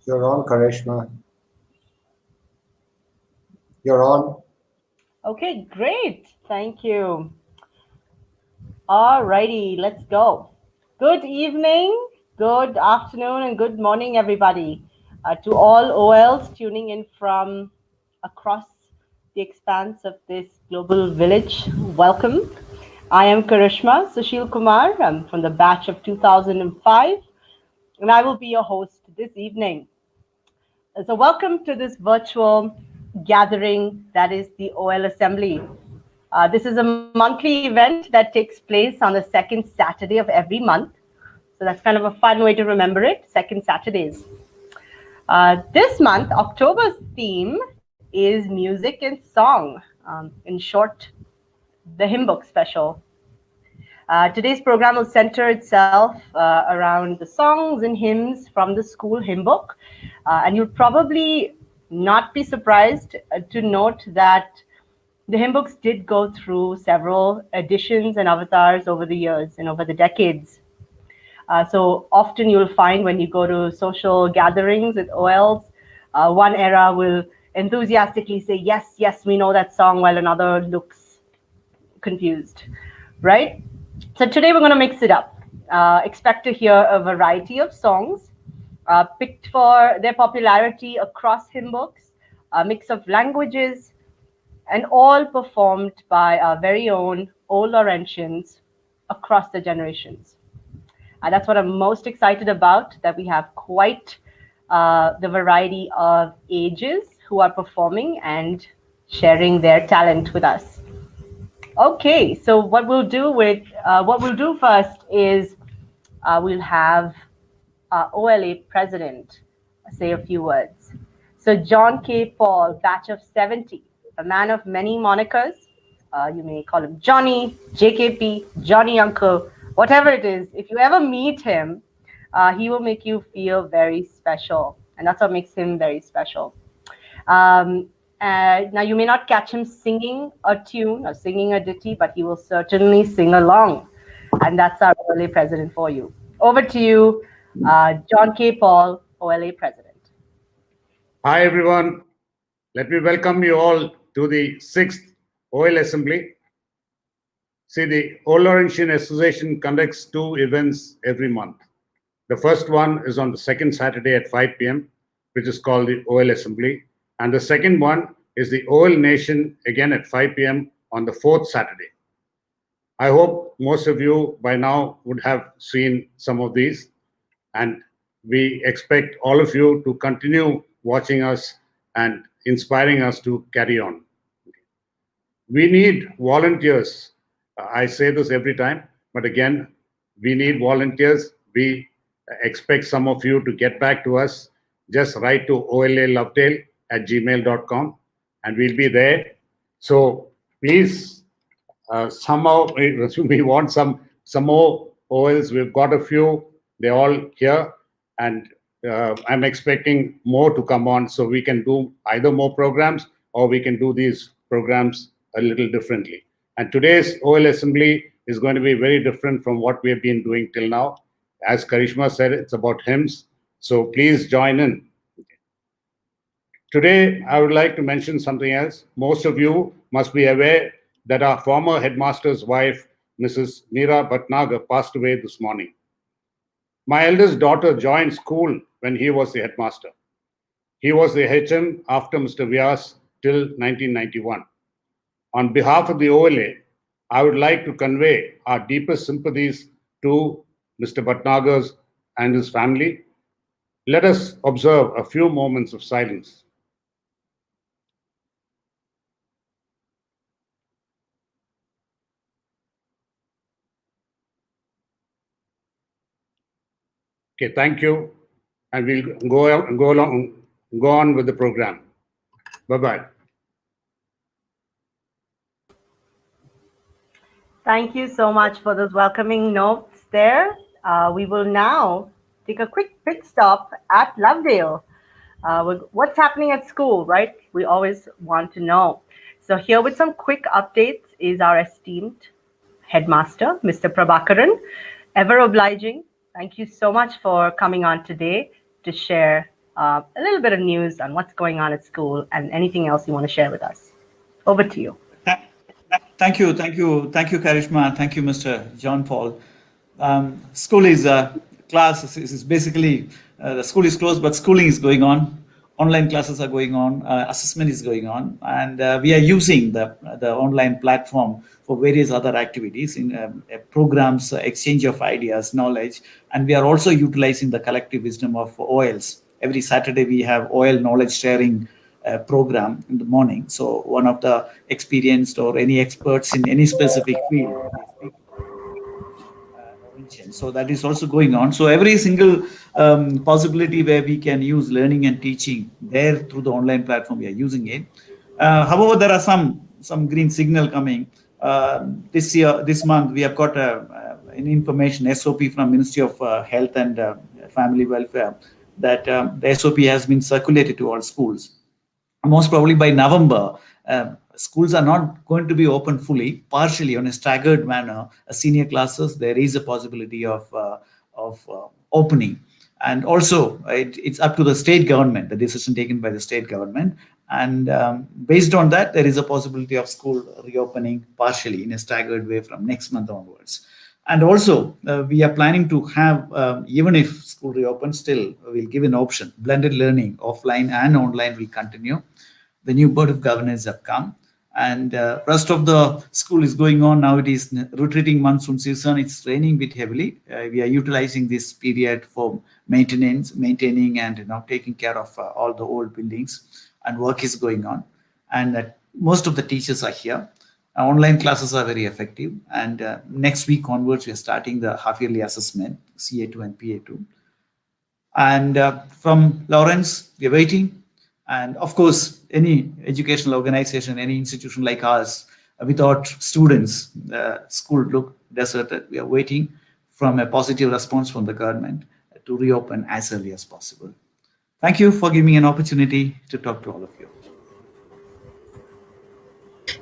You're on, Karishma. You're on. Okay, great. Thank you. All righty, let's go. Good evening, good afternoon, and good morning, everybody. To all OLs tuning in from across the expanse of this global village, welcome. I am Karishma Sushil Kumar. I'm from the batch of 2005, and I will be your host this evening. So, welcome to this virtual gathering that is the OL Assembly. This is a monthly event that takes place on the second Saturday of every month. So that's kind of a fun way to remember it, second Saturdays. This month, October's theme is music and song. In short, the hymn book special. Today's program will center itself around the songs and hymns from the school hymn book. And you'll probably not be surprised to note that the hymn books did go through several editions and avatars over the years and over the decades. So often you'll find when you go to social gatherings with OLs, one era will enthusiastically say, yes, yes, we know that song, while another looks confused, right? So today we're going to mix it up. Expect to hear a variety of songs picked for their popularity across hymn books, a mix of languages, and all performed by our very own old Laurentians across the generations. That's what I'm most excited about, that we have quite the variety of ages who are performing and sharing their talent with us. Okay, so what we'll do first is we'll have our OLA president say a few words. So John K. Paul, batch of 70, a man of many monikers. You may call him Johnny, JKP, Johnny Uncle, whatever it is. If you ever meet him, he will make you feel very special. And that's what makes him very special. Now, you may not catch him singing a tune or singing a ditty, but he will certainly sing along. And that's our OLA president for you. Over to you, John K. Paul, OLA president. Hi, everyone. Let me welcome you all to the 6th OL Assembly. See, the Old Laurentian Association conducts 2 events every month. The first one is on the second Saturday at 5 p.m., which is called the OL Assembly. And the second one is the OL Nation, again at 5 p.m. on the 4th Saturday. I hope most of you by now would have seen some of these. And we expect all of you to continue watching us and inspiring us to carry on. We need volunteers. I say this every time, but again, we need volunteers. We expect some of you to get back to us. Just write to olalovetail@gmail.com and we'll be there. So please, somehow, we want some more OLs. We've got a few. They're all here. And I'm expecting more to come on, so we can do either more programs or we can do these programs a little differently. And today's OL Assembly is going to be very different from what we have been doing till now. As Karishma said, it's about hymns. So please join in. Today, I would like to mention something else. Most of you must be aware that our former headmaster's wife, Mrs. Meera Bhatnagar, passed away this morning. My eldest daughter joined school when he was the headmaster. He was the HM after Mr. Vyas till 1991. On behalf of the OLA, I would like to convey our deepest sympathies to Mr. Bhatnagar and his family. Let us observe a few moments of silence. Okay, thank you. And we'll go on with the program. Bye-bye. Thank you so much for those welcoming notes there. We will now take a quick pit stop at Lovedale. What's happening at school, right? We always want to know. So here with some quick updates is our esteemed headmaster, Mr. Prabhakaran. Ever obliging. Thank you so much for coming on today to share a little bit of news on what's going on at school and anything else you want to share with us. Over to you. Thank you, Karishma. Thank you, Mr. John Paul. School is class is basically the school is closed, but schooling is going on. Online classes are going on. Assessment is going on, and we are using the online platform for various other activities in programs, exchange of ideas, knowledge, and we are also utilizing the collective wisdom of OLs. Every Saturday we have OL knowledge sharing program in the morning. So one of the experienced or any experts in any specific field, they speak invention. So that is also going on. So every single possibility where we can use learning and teaching there through the online platform, we are using it. However, there are some green signal coming. This month, we have got an information SOP from Ministry of Health and Family Welfare that the SOP has been circulated to all schools. Most probably by November, schools are not going to be open fully, partially on a staggered manner. Senior classes, there is a possibility of opening, and also it's up to the state government, the decision taken by the state government, and based on that, there is a possibility of school reopening partially in a staggered way from next month onwards. And also, we are planning to have, even if school reopens, still we'll give an option. Blended learning, offline and online, will continue. The new board of governors have come, and rest of the school is going on now. It is retreating monsoon season. It's raining a bit heavily. We are utilizing this period for maintaining, and taking care of all the old buildings, and work is going on. And most of the teachers are here. Online classes are very effective, and next week onwards, we are starting the half yearly assessment, CA2 and PA2. And from Lawrence, we are waiting. And of course, any educational organization, any institution like ours, without students, school look deserted. We are waiting from a positive response from the government to reopen as early as possible. Thank you for giving me an opportunity to talk to all of you.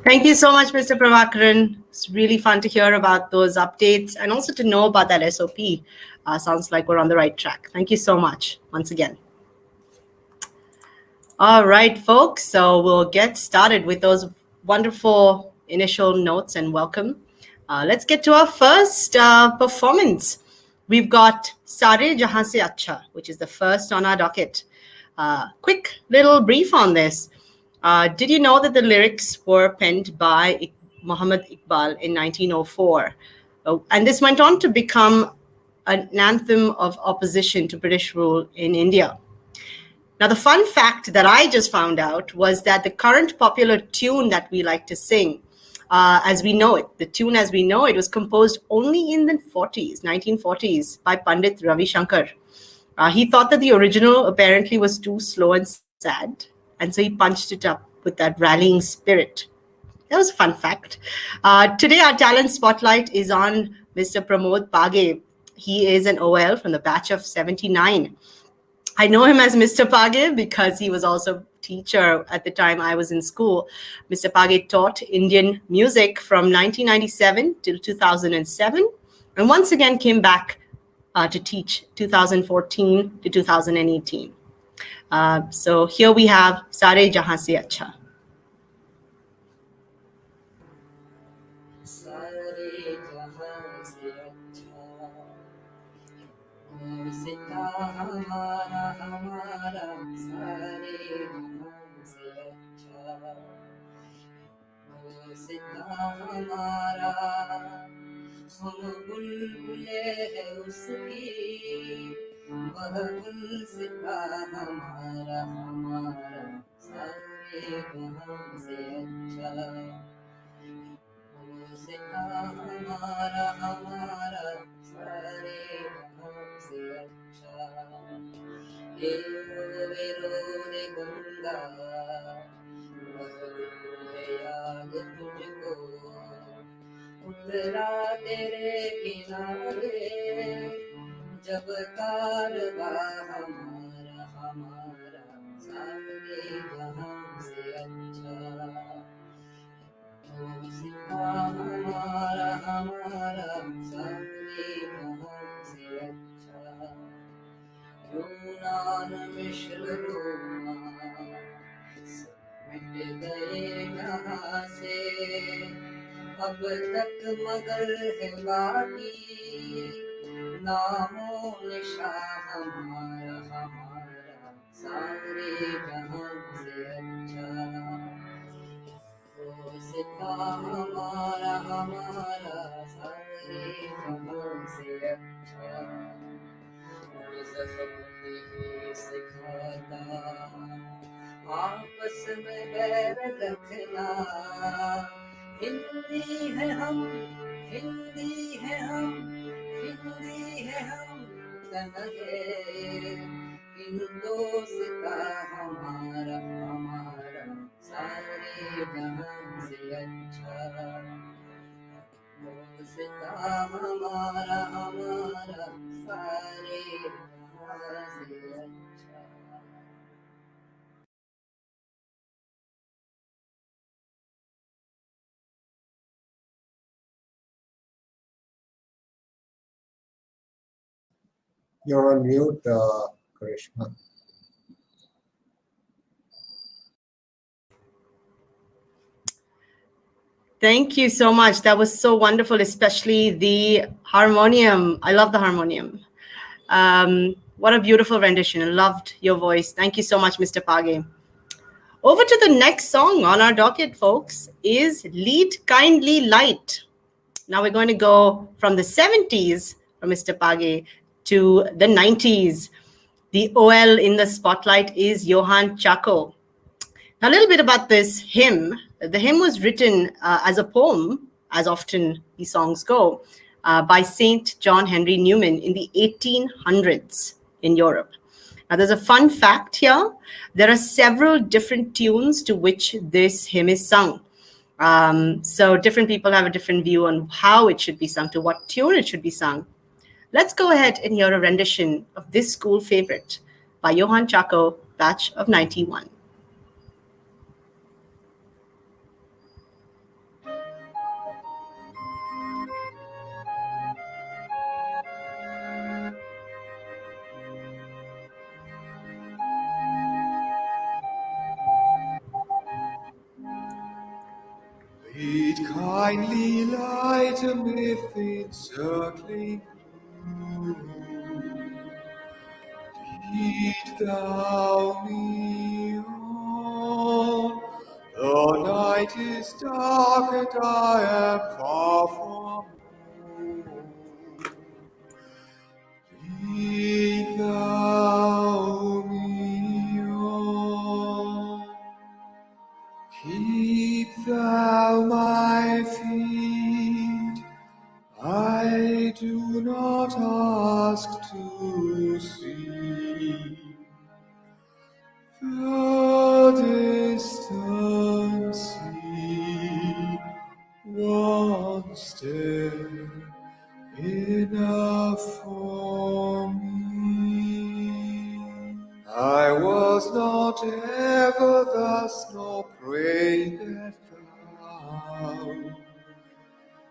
Thank you so much, Mr. Prabhakaran. It's really fun to hear about those updates and also to know about that SOP. Sounds like we're on the right track. Thank you so much once again. All right, folks. So we'll get started with those wonderful initial notes and welcome. Let's get to our first performance. We've got Sare Jahan Se Acha, which is the first on our docket. Quick little brief on this. Did you know that the lyrics were penned by Muhammad Iqbal in 1904? And this went on to become an anthem of opposition to British rule in India. Now, the fun fact that I just found out was that the current popular tune that we like to sing, as we know it, the tune as we know it, was composed only in the 1940s, by Pandit Ravi Shankar. He thought that the original apparently was too slow and sad, and so he punched it up with that rallying spirit. That was a fun fact. Today, our talent spotlight is on Mr. Pramod Page. He is an OL from the batch of 79. I know him as Mr. Page because he was also teacher at the time I was in school. Mr. Page taught Indian music from 1997 till 2007, and once again came back to teach 2014 to 2018. So here we have Sare Jahan Se Acha. सिता हमारा हमारा सारे जहां से अच्छा सिता हमारा हम बुलबुले हैं उसकी वह गुलसिता हमारा हमारा सारे जहां से अच्छा सिता हमारा हमारा सारे जहां से अच्छा ये विरोध गंगा याद तुझको उतरा तेरे किनारे जब कारवा हमारा हमारा सारे जहां से अच्छा सिता हमारा हमारा सारे जहां से अच्छा यूनान मिश्र रोमा मिट गए यहाँ से अब तक मगर है बाकी नामो निशा हमारा हमारा सारे जहां से अच्छा दोस्ता हमारा हमारा सारे जहां से अच्छा मजहब नहीं सिखाता आपस में बैर रखना हिंदी है हम हिंदी है हम हिंदी है हम तनगे हिंदोस्ता हमारा हमारा सारे जहां से अच्छा दोस्ता हमारा हमारा सारे जहां से अच्छा You're on mute, Karishma. Thank you so much. That was so wonderful, especially the harmonium. I love the harmonium. What a beautiful rendition. I loved your voice. Thank you so much, Mr. Page. Over to the next song on our docket, folks, is Lead Kindly Light. Now we're going to go from the 70s from Mr. Page to the 90s. The OL in the spotlight is Johann Chaco. Now, a little bit about this hymn. The hymn was written as a poem, as often these songs go, by Saint John Henry Newman in the 1800s in Europe. Now, there's a fun fact here. There are several different tunes to which this hymn is sung. So different people have a different view on how it should be sung, to what tune it should be sung. Let's go ahead and hear a rendition of this school favorite by Johann Chaco, batch of 91. Lead kindly light amidst the encircling gloom. Lead thou me on. The night is dark and I am far from home. Lead thou me on. Keep thou my feet. I do not ask to see the distant sea. One step enough for me. I was not ever thus, nor prayed that thou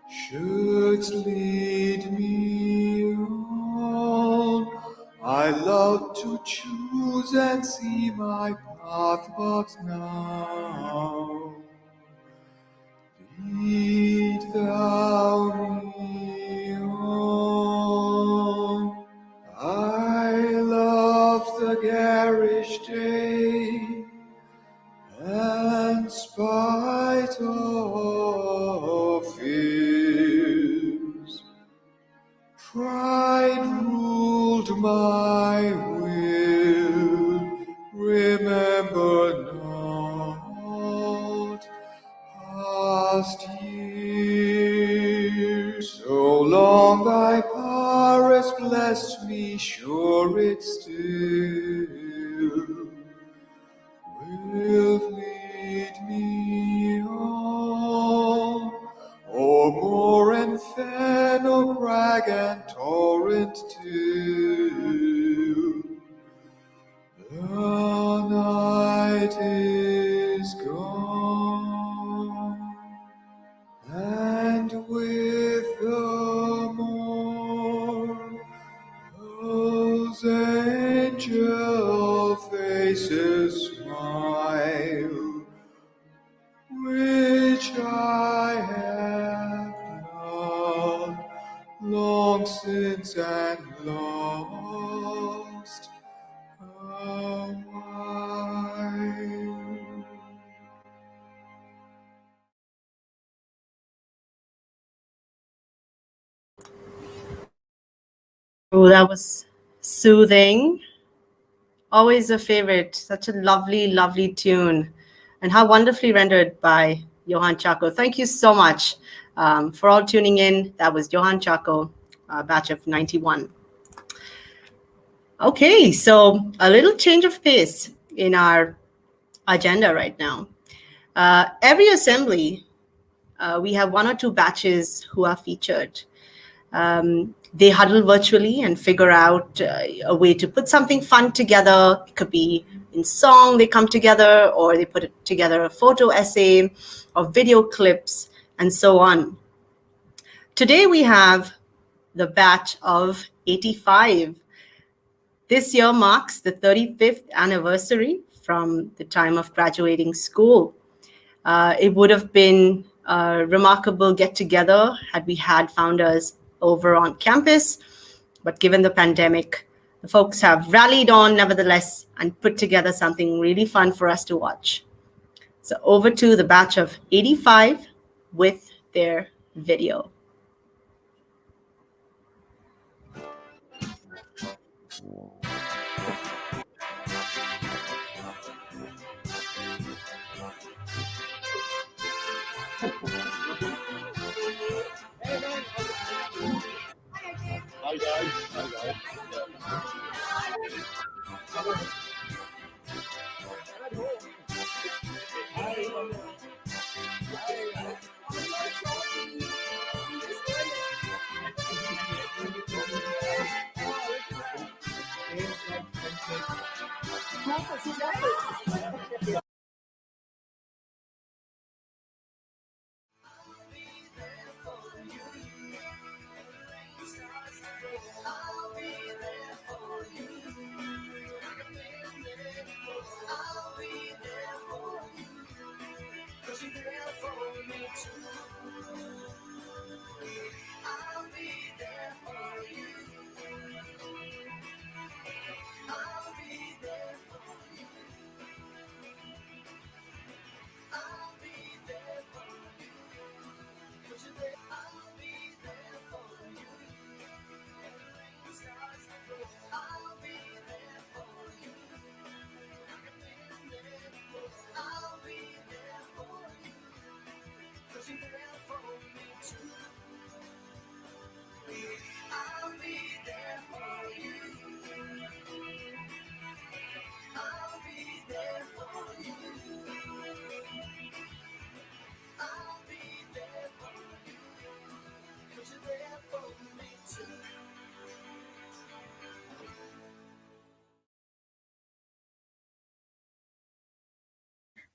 shouldst lead me on. I love to choose and see my path, but now lead thou me on. I love the garish day, and spite of fears, pride ruled my will. Remember not past years. So long thy power has blessed me, sure it still will lead me on. O'er moor and fen, o'er crag and torrent till the night is gone, and with the morn those angels get lost a while. Oh, that was soothing. Always a favorite. Such a lovely, lovely tune. And how wonderfully rendered by Johann Chaco. Thank you so much for all tuning in. That was Johann Chaco, batch of 91. Okay, so a little change of pace in our agenda right now. Every assembly, we have one or two batches who are featured. They huddle virtually and figure out a way to put something fun together. It could be in song, they come together, or they put together a photo essay or video clips and so on. Today we have the batch of 85. This year marks the 35th anniversary from the time of graduating school. It would have been a remarkable get-together had we had founders over on campus, but given the pandemic, the folks have rallied on nevertheless and put together something really fun for us to watch. So over to the batch of 85 with their video. Hi guys.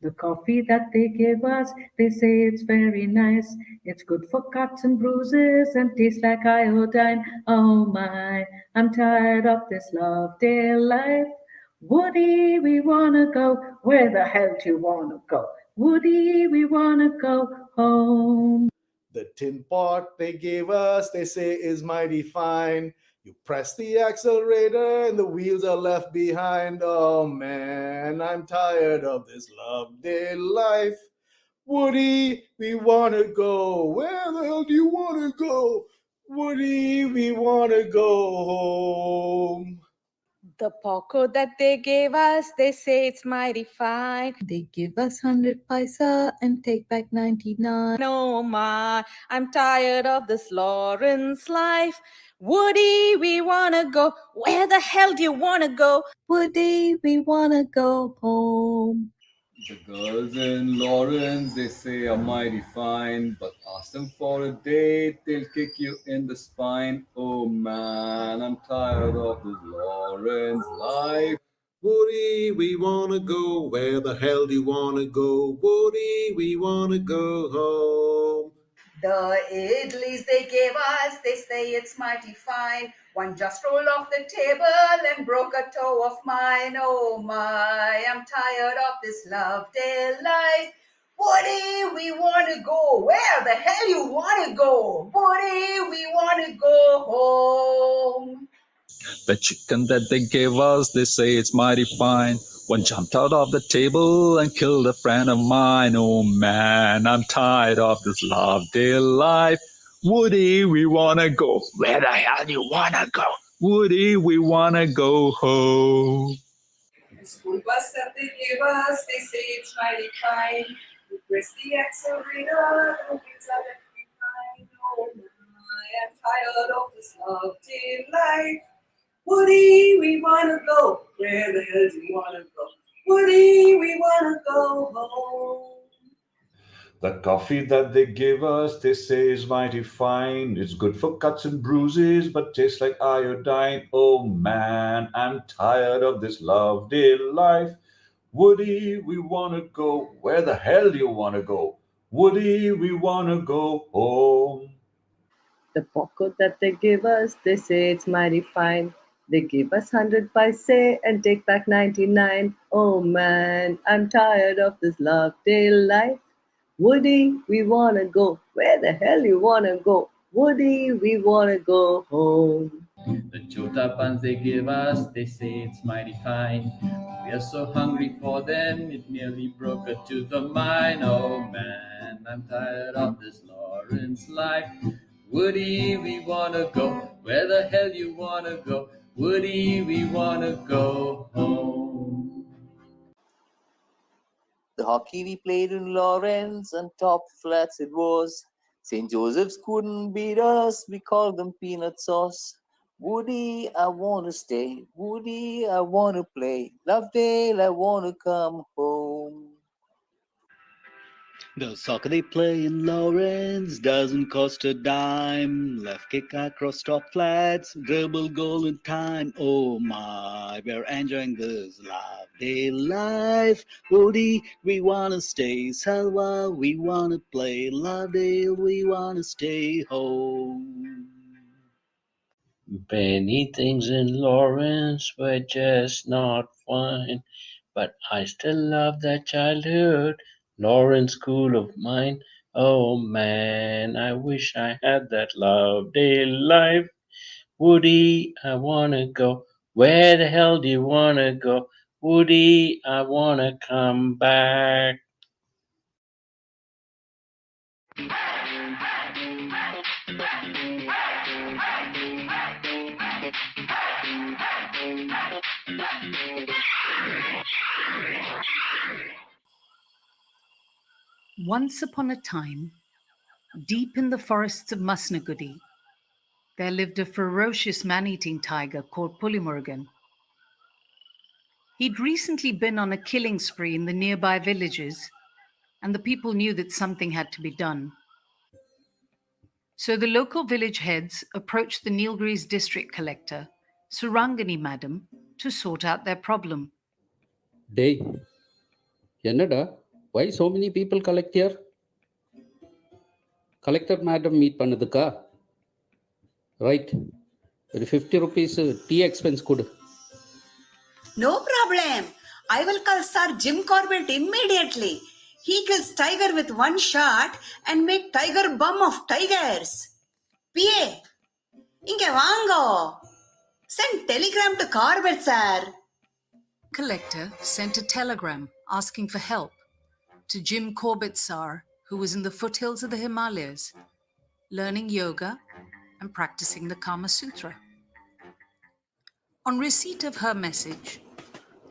The coffee that they give us, they say it's very nice. It's good for cuts and bruises and tastes like iodine. Oh my, I'm tired of this love day life. Woody, we wanna go. Where the hell do you wanna go? Woody, we wanna go home. The tin pot they gave us, they say is mighty fine. You press the accelerator and the wheels are left behind. Oh man, I'm tired of this love day life. Woody, we wanna go. Where the hell do you wanna go? Woody, we wanna go home. The poco that they gave us, they say it's mighty fine. They give us 100 paisa and take back 99. No, my, I'm tired of this Lawrence life. Woody, we wanna go. Where the hell do you wanna go? Woody, we wanna go home. The girls in Lawrence, they say are mighty fine, but ask them for a date, they'll kick you in the spine. Oh man, I'm tired of this Lawrence life. Woody, we wanna go. Where the hell do you wanna go? Woody, we wanna go home. The idlis they gave us, they say it's mighty fine. One just rolled off the table and broke a toe of mine. Oh my, I'm tired of this love day life. Woody, we wanna go. Where the hell you wanna go? Woody, we wanna go home. The chicken that they gave us, they say it's mighty fine. One jumped out of the table and killed a friend of mine. Oh man, I'm tired of this love day life. Woody, we wanna go. Where the hell you wanna go? Woody, we wanna go home. The school bus that they gave us, they say it's mighty fine. We press the accelerator, the wheels are left behind. Oh my, I'm tired of this love day life. Woody, we wanna go. Where the hell do you wanna go? Woody, we wanna go home. The coffee that they give us, they say is mighty fine. It's good for cuts and bruises, but tastes like iodine. Oh man, I'm tired of this love day life. Woody, we wanna go. Where the hell do you wanna go? Woody, we wanna go home. The pocket that they give us, they say it's mighty fine. They give us 100 paise and take back 99. Oh man, I'm tired of this love day life. Woody, we wanna go. Where the hell you wanna go? Woody, we wanna go home. The chota buns they give us, they say it's mighty fine. We are so hungry for them, it nearly broke her to the mine. Oh man, I'm tired of this Lawrence life. Woody, we wanna go. Where the hell you wanna go? Woody, we wanna go home. The hockey we played in Lawrence and top flats it was. St. Joseph's couldn't beat us, we called them peanut sauce. Woody, I wanna stay. Woody, I wanna play. Lovedale, I wanna come home. The soccer they play in Lawrence doesn't cost a dime. Left kick across top flats, dribble goal in time. Oh my, we're enjoying this love day life. Woody, we wanna stay. Salva, we wanna play. Lovedale, we wanna stay home. Many things in Lawrence were just not fine, but I still love that childhood Lawrence school of mine. Oh man, I wish I had that love day life. Woody, I wanna go. Where the hell do you wanna go? Woody, I wanna come back. Once upon a time, deep in the forests of Masnagudi, there lived a ferocious man-eating tiger called Pulimurgan. He'd recently been on a killing spree in the nearby villages, and the people knew that something had to be done. So the local village heads approached the Nilgiri's district collector, Surangani Madam, to sort out their problem. டேய் என்னடா why so many people collect here? Collector madam meet பண்ணதுக்கா? Right, ஒரு 50 rupees tea expense கொடு. No problem. I will call Sir Jim Corbett immediately. He kills tiger with one shot and make tiger bum of tigers. PA, inge vaango. Send telegram to Corbett, sir. Collector sent a telegram asking for help to Jim Corbett Sar, who was in the foothills of the Himalayas, learning yoga and practicing the Kama Sutra. On receipt of her message,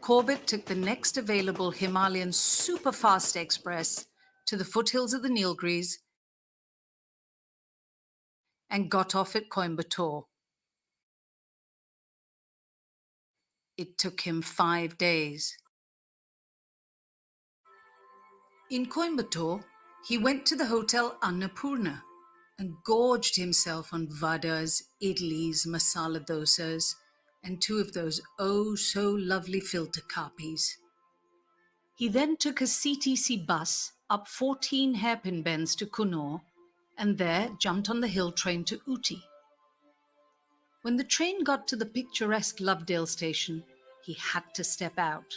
Corbett took the next available Himalayan super-fast express to the foothills of the Nilgiris and got off at Coimbatore. It took him 5 days. In Coimbatore, he went to the hotel Annapurna and gorged himself on vadas, idlis, masala dosas, and 2 of those oh-so-lovely filter kapis. He then took a CTC bus up 14 hairpin bends to Coonoor and there jumped on the hill train to Ooty. When the train got to the picturesque Lovedale station, he had to step out.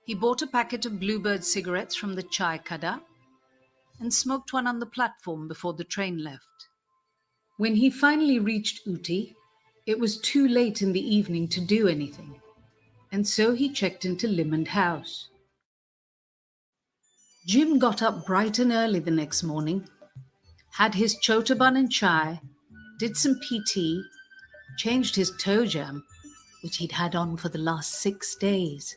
He bought a packet of Bluebird cigarettes from the chai kada and smoked one on the platform before the train left. When he finally reached Ooty, It was too late in the evening to do anything, and so he checked into Limond House. Jim got up bright and early the next morning, had his chota bun and chai, did some PT, changed his toe jam, which he'd had on for the last 6 days,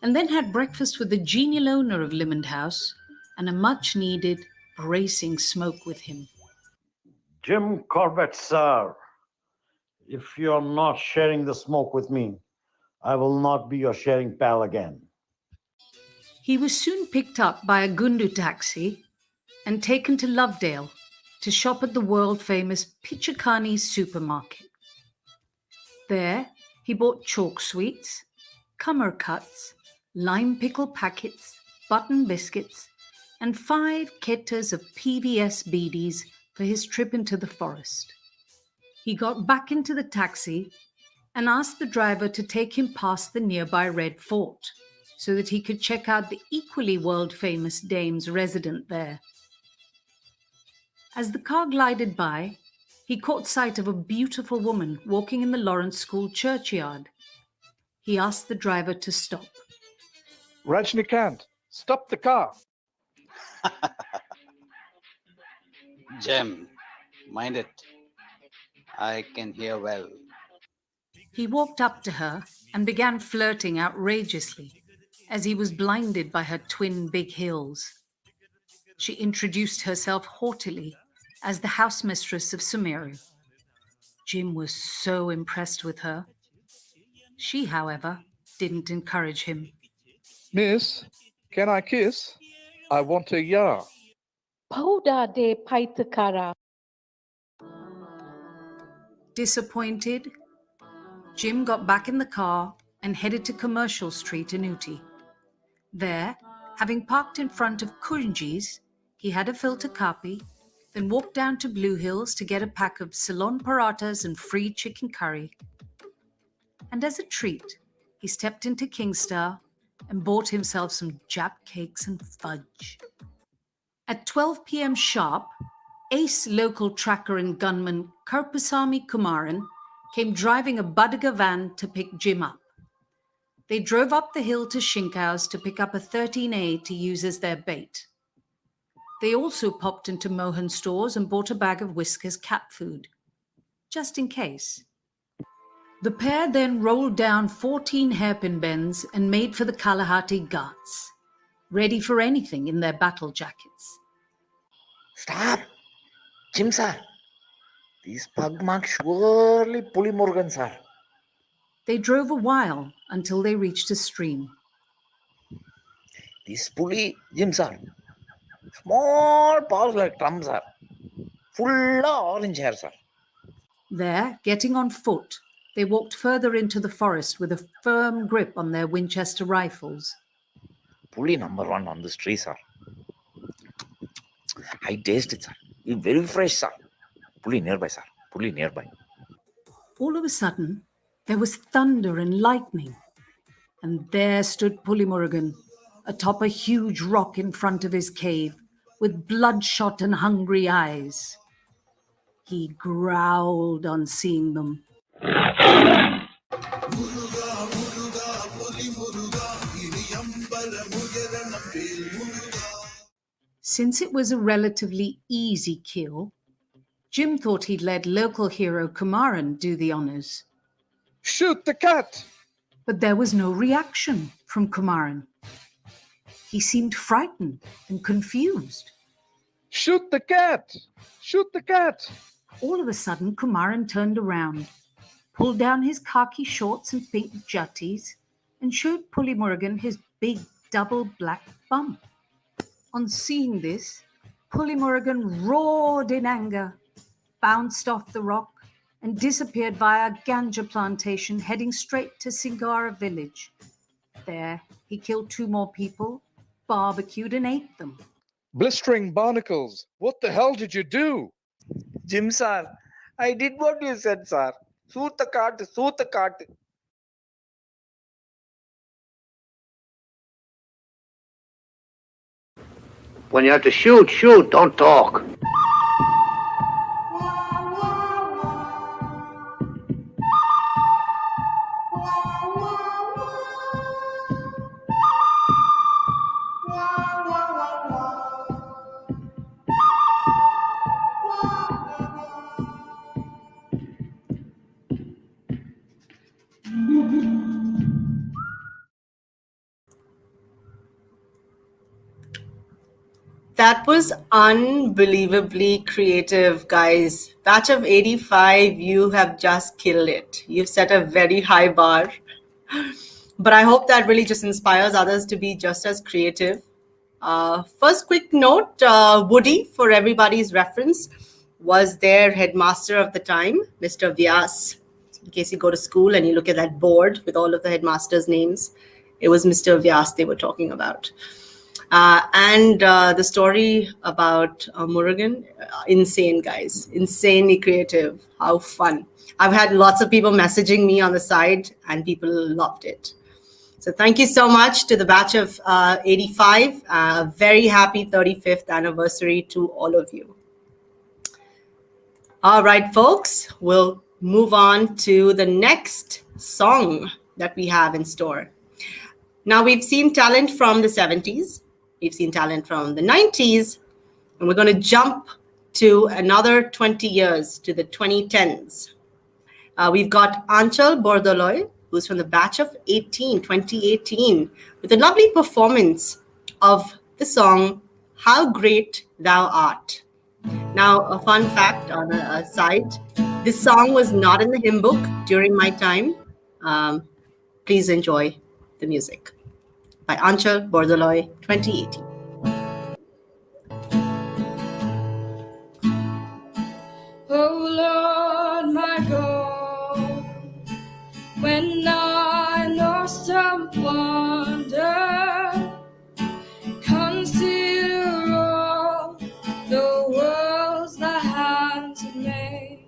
and then had breakfast with the genial owner of Limond House and a much-needed, bracing smoke with him. Jim Corbett, sir, if you're not sharing the smoke with me, I will not be your sharing pal again. He was soon picked up by a Gundu taxi and taken to Lovedale to shop at the world-famous Pichakani supermarket. There, he bought chalk sweets, cummer cuts, lime pickle packets, button biscuits, and 5 kettas of PVS beedies for his trip into the forest. He got back into the taxi and asked the driver to take him past the nearby Red Fort so that he could check out the equally world-famous dame's resident there. As the car glided by, he caught sight of a beautiful woman walking in the Lawrence School churchyard. He asked the driver to stop. Rajnikant, stop the car. Jem, mind it. I can hear well. He walked up to her and began flirting outrageously as he was blinded by her twin big hills. She introduced herself haughtily as the housemistress of Sumeru. Jim was so impressed with her. She, however, didn't encourage him. Miss, can I kiss? I want a ya. Pauda de Paitakara. Disappointed, Jim got back in the car and headed to Commercial Street in Ooty. There, having parked in front of Kunji's, he had a filter kapi, then walked down to Blue Hills to get a pack of Ceylon parathas and free chicken curry. And as a treat, he stepped into Kingstar and bought himself some Jap cakes and fudge. At 12 p.m. sharp, ace local tracker and gunman Karpasamy Kumaran came driving a Budiga van to pick Jim up. They drove up the hill to Shinkhouse to pick up a 13A to use as their bait. They also popped into Mohan stores and bought a bag of Whisker's cat food, just in case. The pair then rolled down 14 hairpin bends and made for the Kalahati Ghats, ready for anything in their battle jackets. Stop! Jim, sir. These pug marks surely Puli Morgan, sir. They drove a while until they reached a stream. This Puli, Jim, sir. Small paws like drums, sir. Full of orange hair, sir. There, getting on foot, they walked further into the forest with a firm grip on their Winchester rifles. Puli number 1 on this tree, sir. I taste it, sir. It's very fresh, sir. Puli nearby, sir. Puli nearby. All of a sudden, there was thunder and lightning. And there stood Pulimurgan, atop a huge rock in front of his cave, with bloodshot and hungry eyes. He growled on seeing them. Since it was a relatively easy kill, Jim thought he'd let local hero Kumaran do the honors. Shoot the cat! But there was no reaction from Kumaran. He seemed frightened and confused. Shoot the cat! Shoot the cat! All of a sudden, Kumaran turned around, pulled down his khaki shorts and pink jutties, and showed Pulimurgan his big double black bump. On seeing this, Pulimurgan roared in anger, bounced off the rock, and disappeared via a ganja plantation heading straight to Singara village. There, he killed 2 more people, barbecued and ate them. Blistering barnacles, what the hell did you do? Jim, sir, I did what you said, sir. Shoot the cat, shoot the cat. When you have to shoot, shoot, don't talk. That was unbelievably creative, guys. Batch of 85, you have just killed it. You've set a very high bar. But I hope that really just inspires others to be just as creative. First quick note, Woody, for everybody's reference, was their headmaster of the time, Mr. Vyas. In case you go to school and you look at that board with all of the headmasters' names, it was Mr. Vyas they were talking about. And the story about Murugan, insane, guys. Insanely creative. How fun. I've had lots of people messaging me on the side and people loved it. So thank you so much to the batch of 85. Very happy 35th anniversary to all of you. All right, folks, we'll move on to the next song that we have in store. Now, we've seen talent from the 70s. We've seen talent from the 90s. And we're going to jump to another 20 years, to the 2010s. We've got Anchal Bordoloy, who's from the batch of 2018, with a lovely performance of the song, How Great Thou Art. Now, a fun fact on a side, this song was not in the hymn book during my time. Please enjoy the music by Anchal Bordoloy, 2018. Oh Lord, my God, when I lost some wonder, consider all the worlds thy hands have made.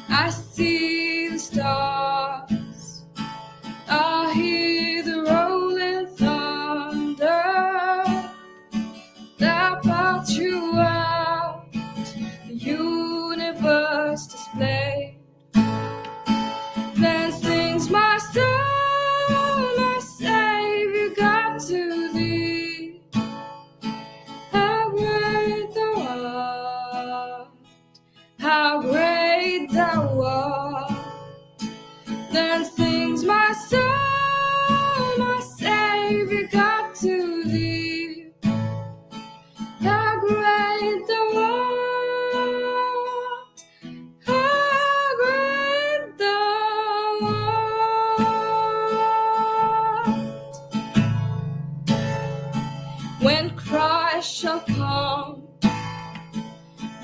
I see the stars, I hear the rolling thunder, thou art throughout the universe displayed. Then sings my soul, my Savior God, to thee. How great thou art, how great thou art. Then sings my soul, my Savior God, to thee. How great thou art, how great thou art. When Christ shall come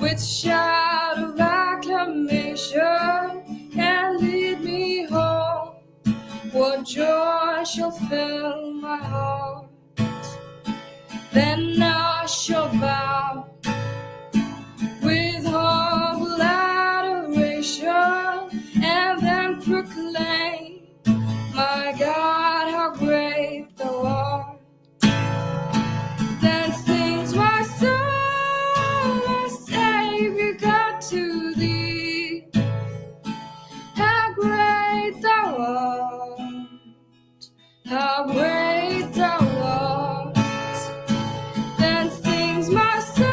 with shout of acclamation and lead me home, what joy shall fill my heart. Then I shall bow with humble adoration and then proclaim, my God, how great thou art. Then sings my soul, my Savior God, to thee. How great thou art, how great thou art. Then sings my soul,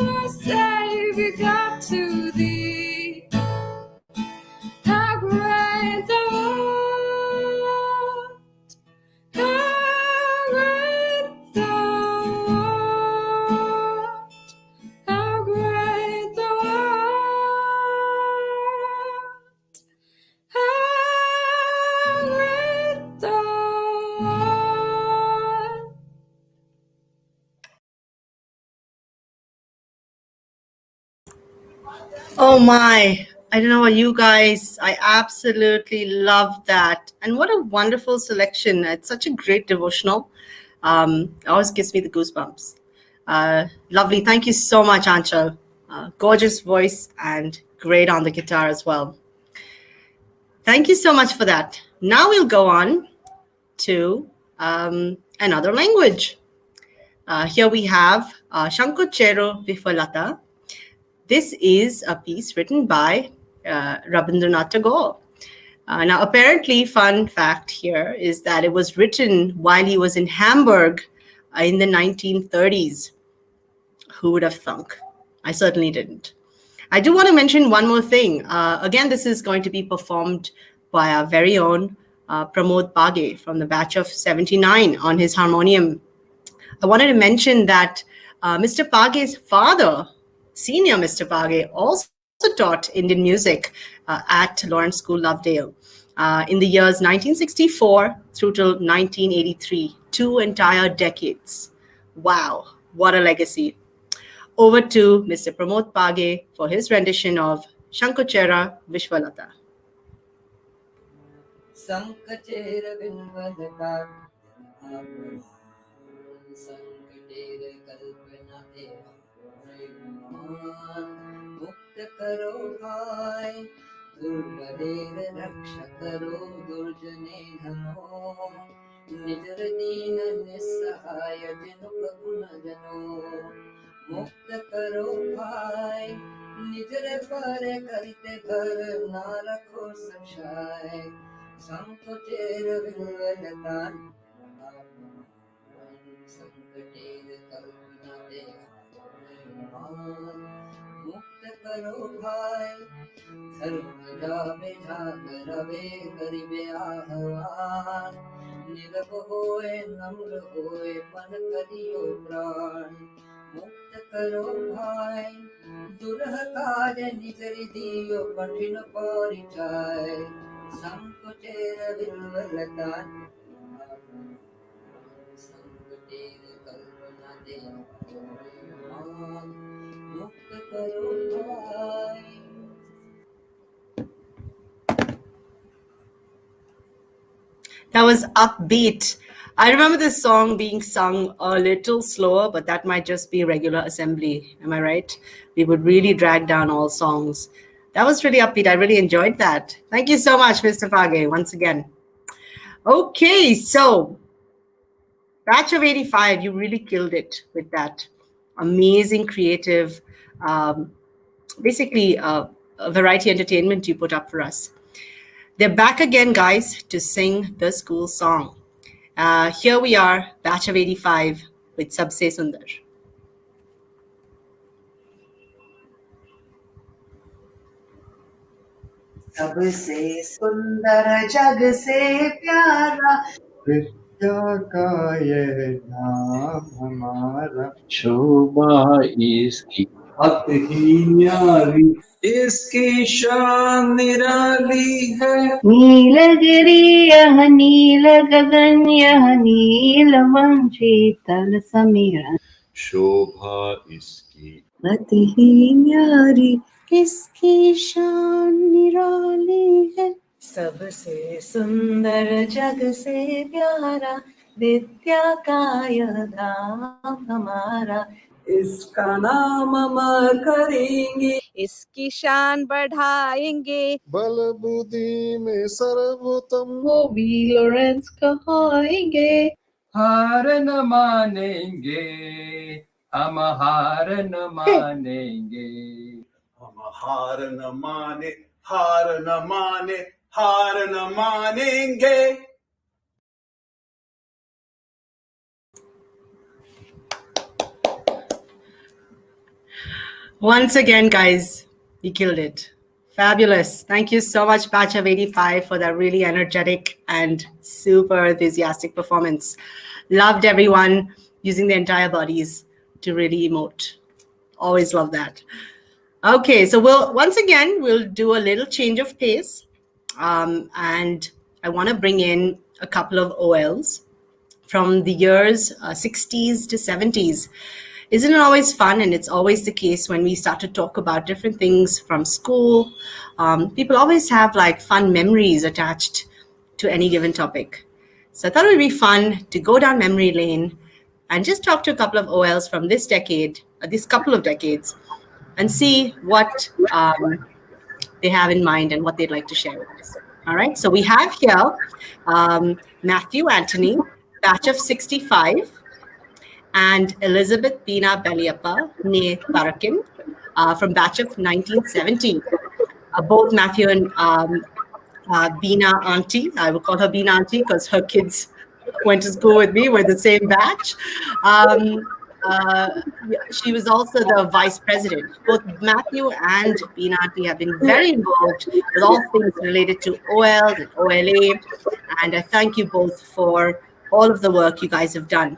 my Savior God, to thee. How great thou art, how great thou art, how great thou art, how great thou art. Oh my, I don't know about you guys. I absolutely love that. And what a wonderful selection. It's such a great devotional. It always gives me the goosebumps. Lovely. Thank you so much, Anchal. Gorgeous voice and great on the guitar as well. Thank you so much for that. Now we'll go on to another language. Here we have Shankochero Vifalata. This is a piece written by Rabindranath Tagore. Now, apparently, fun fact here is that it was written while he was in Hamburg in the 1930s. Who would have thunk? I certainly didn't. I do want to mention one more thing. Again, this is going to be performed by our very own Pramod Page from the batch of 79 on his harmonium. I wanted to mention that Mr. Page's father, senior Mr. Page, also taught Indian music at Lawrence School, Lovedale, in the years 1964 through till 1983, 2 entire decades. Wow, what a legacy. Over to Mr. Pramod Page for his rendition of Shankochera Vishwalata. Sankachera Vinvadaka संकटेर कल्पना तेरा मान मुक्त करो भाई दुर्बलेर रक्षा करो दुर्जने धनो निजर दीन निस्सहाय जनुक गुण जनो मुक्त करो भाई निजर पर करते घर ना रखो संशय संकटेर विलवलतान संकटेर कल्पना तेरा मुक्त करो भाई धर्म जावे जागर रवे करिबे आहवान निरव होए नम्र होए पन करियो प्राण मुक्त करो भाई दुरह कार्य निकरि दियो कठिन परिचय संकटेर विलवलतान संकटेर कल्पना तेरा मुक्त करो भाई. That was upbeat. I remember this song being sung a little slower, but that might just be regular assembly. Am I right? We would really drag down all songs. That was really upbeat. I really enjoyed that. Thank you so much, Mr. Page, once again. Okay, so batch of 85, you really killed it with that amazing creative, basically a variety entertainment you put up for us. They're back again, guys, to sing the school song. Here we are, batch of 85 with Sabse Sundar. सबसे सुंदर जग से प्यारा विद्या का ये नाम हमारा शोभा इसकी अति ही न्यारी इसकी शान निराली है नीलगिरी यह नील गगन यह नीलवन शीतल समीरण शोभा इसकी अति ही न्यारी इसकी शान निराली है सबसे सुंदर जग से प्यारा विद्या का यह धाम हमारा इसका नाम अमर करेंगे इसकी शान बढ़ाएंगे बल बुद्धि में सर्वोत्तम वो वी लॉरेंस कहाएंगे हार न मानेंगे हम हार न मानेंगे हम हार न माने हार न माने हार न मानेंगे. Once again, guys, you killed it. Fabulous. Thank you so much, batch of 85, for that really energetic and super enthusiastic performance. Loved everyone using their entire bodies to really emote. Always love that. Okay, so we'll do a little change of pace. And I want to bring in a couple of OLs from the years 60s to 70s. Isn't it always fun? And it's always the case when we start to talk about different things from school. People always have like fun memories attached to any given topic. So I thought it would be fun to go down memory lane and just talk to a couple of OLs from this decade, this couple of decades, and see what they have in mind and what they'd like to share with us. All right, so we have here Matthew Anthony, batch of 65, and Elizabeth Bina Beliapa, ne Parakin, from batch of 1970. Both Matthew and Bina auntie, I will call her Bina auntie because her kids went to school with me, we're the same batch. she was also the vice president. Both Matthew and Beenati have been very involved with all things related to OLs and OLA. And I thank you both for all of the work you guys have done.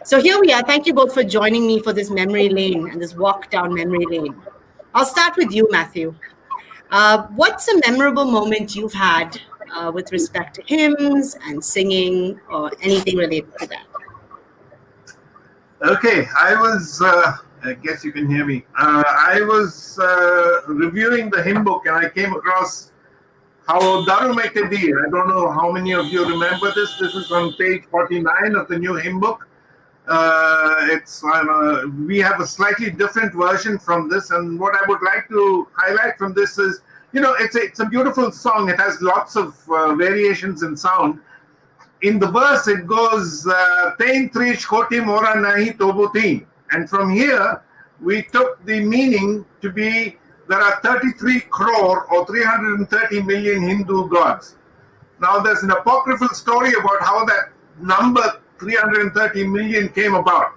So here we are. Thank you both for joining me for this memory lane and this walk down memory lane. I'll start with you, Matthew. What's a memorable moment you've had with respect to hymns and singing or anything related to that? Okay, I guess you can hear me. I was reviewing the hymn book and I came across how Darume Kadir, I don't know how many of you remember this. This is on page 49 of the new hymn book. We have a slightly different version from this, and what I would like to highlight from this is, it's a beautiful song. It has lots of variations in sound. In the verse, it goes, Tein trish koti mora nahi tobutin. And from here, we took the meaning to be there are 33 crore or 330 million Hindu gods. Now, there's an apocryphal story about how that number 330 million came about.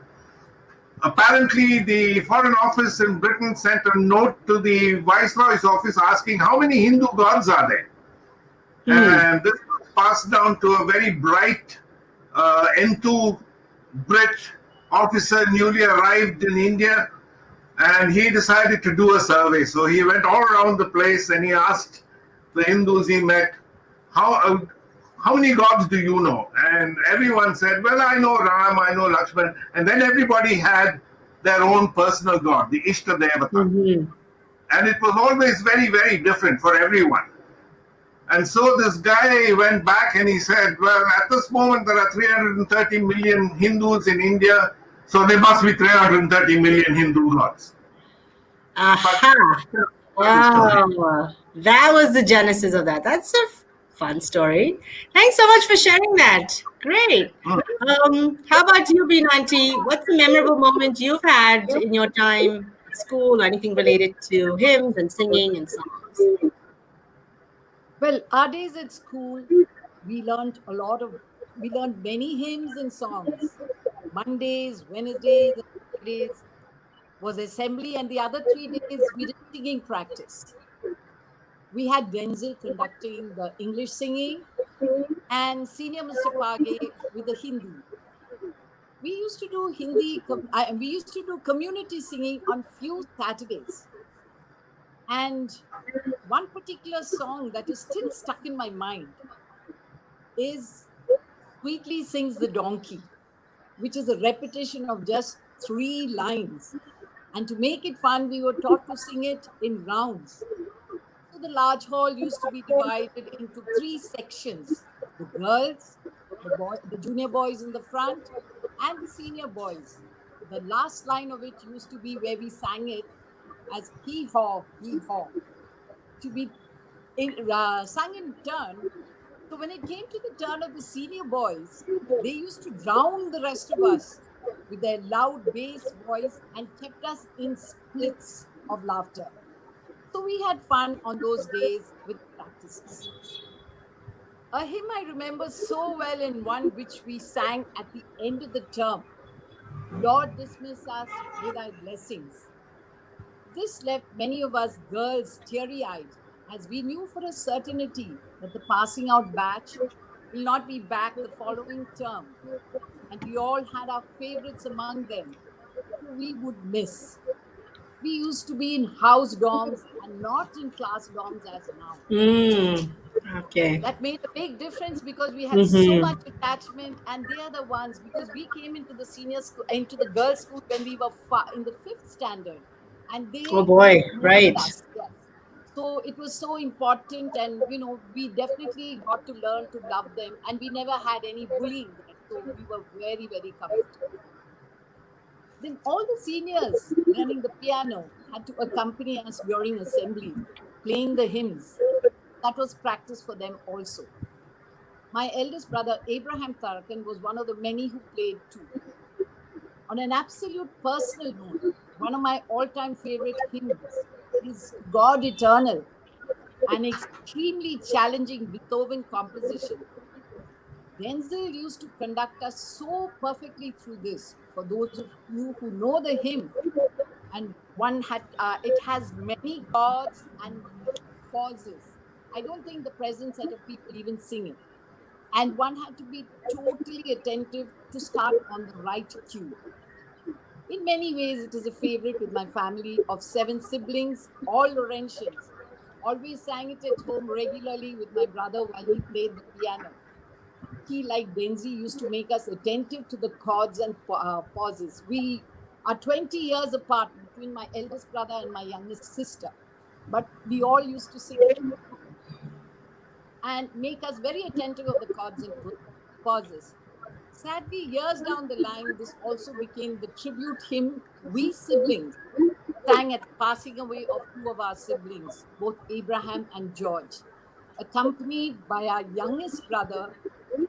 Apparently, the Foreign Office in Britain sent a note to the Viceroy's office asking how many Hindu gods are there. And this was passed down to a very bright N2 Brit officer newly arrived in India, and he decided to do a survey. So he went all around the place and he asked the Hindus he met, how many gods do you know? And everyone said, well, I know Ram, I know Lakshman. And then everybody had their own personal god, the Ishta Devata. And it was always very, very different for everyone. And so this guy went back and he said, well, at this moment there are 330 million Hindus in India, so there must be 330 million Hindu gods. Aha! Wow, that was the genesis of that. That's a fun story. Thanks so much for sharing that. Great. How about you, Beenati? What's a memorable moment you've had in your time at school or anything related to hymns and singing and songs? Well, our days at school, we learned many hymns and songs. Mondays, Wednesdays, and Fridays was assembly, and the other 3 days we did singing practice. We had Denzel conducting the English singing and senior Mr. Page with the Hindi. We used to do we used to do community singing on few Saturdays. And one particular song that is still stuck in my mind is Sweetly Sings the Donkey, which is a repetition of just 3 lines. And to make it fun, we were taught to sing it in rounds. So the large hall used to be divided into 3 sections: the girls, the junior boys in the front, and the senior boys. The last line of it used to be where we sang it as hee-haw, hee-haw, to be sung in turn. So when it came to the turn of the senior boys, they used to drown the rest of us with their loud bass voice and kept us in splits of laughter. So we had fun on those days with practices. A hymn I remember so well, and one which we sang at the end of the term, Lord, dismiss us with thy blessings. This left many of us girls teary-eyed, as we knew for a certainty that the passing out batch will not be back the following term. And we all had our favorites among them who we would miss. We used to be in house dorms and not in class dorms as now. Okay. That made a big difference because we had so much attachment, and they are the ones, because we came into the senior school, into the girls' school when we were in the 5th standard. And they right. Us, yes. So it was so important, and we definitely got to learn to love them, and we never had any bullying there. So we were very, very comfortable. Then all the seniors learning the piano had to accompany us during assembly, playing the hymns. That was practice for them also. My eldest brother, Abraham Tarakan, was one of the many who played too. On an absolute personal note, one of my all-time favorite hymns is God Eternal, an extremely challenging Beethoven composition. Denzel used to conduct us so perfectly through this. for those of you who know the hymn, and it has many chords and pauses. I don't think the present set of people even sing it. And one had to be totally attentive to start on the right cue. In many ways, it is a favorite with my family of 7 siblings, all Laurentians. Always sang it at home regularly with my brother while he played the piano. He, like Benzi, used to make us attentive to the chords and pauses. We are 20 years apart between my eldest brother and my youngest sister, but we all used to sing and make us very attentive of the chords and pauses. Sadly, years down the line, this also became the tribute hymn we siblings sang at the passing away of 2 of our siblings, both Abraham and George, accompanied by our youngest brother,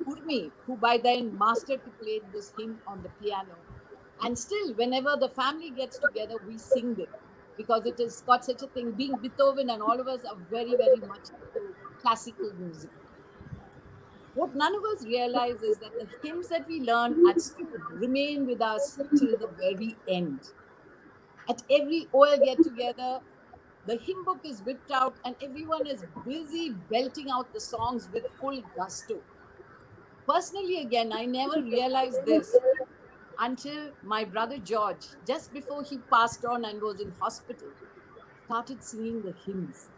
Urmi, who by then mastered to play this hymn on the piano. And still, whenever the family gets together, we sing it because it has got such a thing. Being Beethoven and all of us are very, very much into classical music. What none of us realize is that the hymns that we learn at school remain with us till the very end. At every OL get-together, the hymn book is whipped out and everyone is busy belting out the songs with full gusto. Personally, again, I never realized this until my brother George, just before he passed on and was in hospital, started singing the hymns.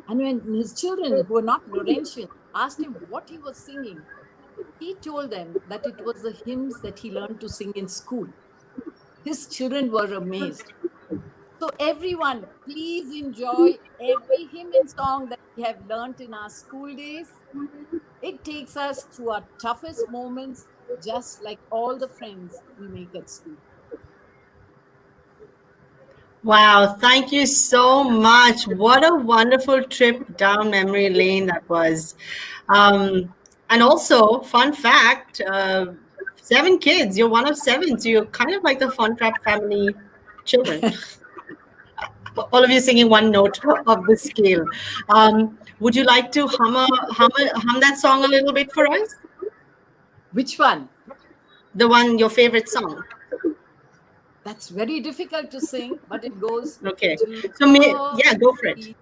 And when his children, who were not Laurentian, asked him what he was singing, he told them that it was the hymns that he learned to sing in school. His children were amazed. So everyone, please enjoy every hymn and song that we have learnt in our school days. It takes us through our toughest moments, just like all the friends we make at school. Wow, thank you so much. What a wonderful trip down memory lane that was. And also, fun fact, 7 kids, you're one of 7, so you're kind of like the Fun Trap family children. All of you singing one note of the scale. Would you like to hum that song a little bit for us? Which one? The one, your favorite song. That's very difficult to sing, but it goes. Okay. So, go for it.